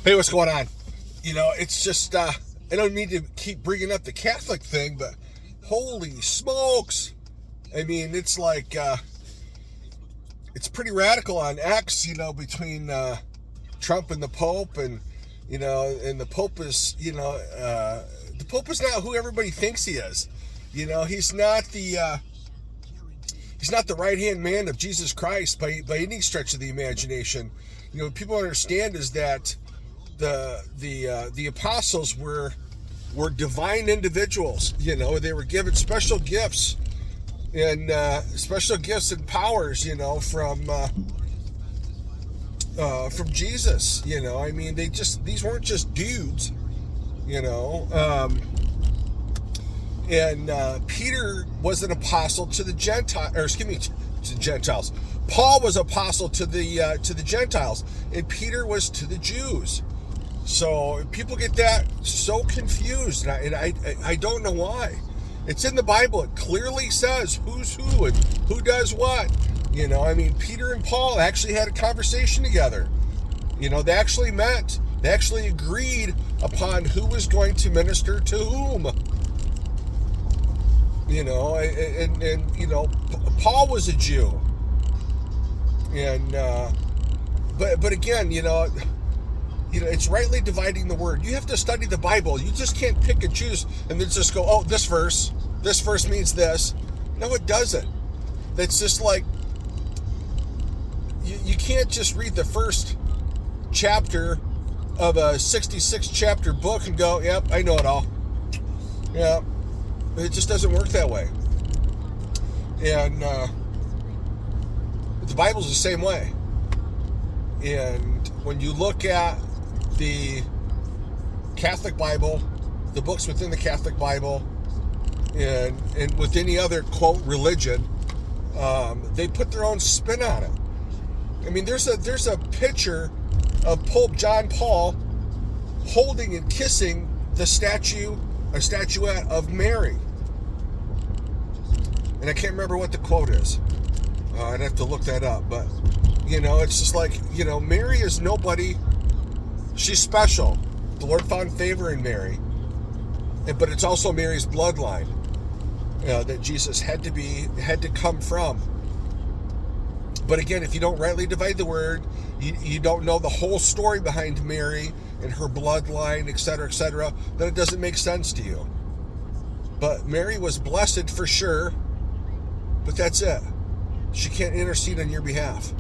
Hey, what's going on? It's just, I don't need to keep bringing up the Catholic thing, but holy smokes. I mean, it's like, it's pretty radical on X, between Trump and the Pope, and the Pope is, the Pope is not who everybody thinks he is. He's not the right-hand man of Jesus Christ by any stretch of the imagination. What people understand is that the apostles were divine individuals. They were given special gifts and powers. From Jesus. I mean, these weren't just dudes. And Peter was an apostle to the Gentiles. Paul was apostle to the Gentiles, and Peter was to the Jews. So people get that so confused, and I don't know why. It's in the Bible. It clearly says who's who and who does what. I mean, Peter and Paul actually had a conversation together. They actually met. They actually agreed upon who was going to minister to whom. Paul was a Jew. And but again, it's rightly dividing the word. You have to study the Bible. You just can't pick and choose and then just go, oh, this verse means this. No, it doesn't. That's just like, you can't just read the first chapter of a 66 chapter book and go, yep, I know it all. Yeah, it just doesn't work that way. And the Bible's the same way. And when you look at the Catholic Bible, the books within the Catholic Bible, and with any other, quote, religion, they put their own spin on it. I mean, there's a picture of Pope John Paul holding and kissing a statuette of Mary. And I can't remember what the quote is. I'd have to look that up. But, it's just like, Mary is nobody. She's special. The Lord found favor in Mary. But it's also Mary's bloodline that Jesus had to come from. But again, if you don't rightly divide the word, you don't know the whole story behind Mary and her bloodline, etc., then it doesn't make sense to you. But Mary was blessed for sure, but that's it. She can't intercede on your behalf.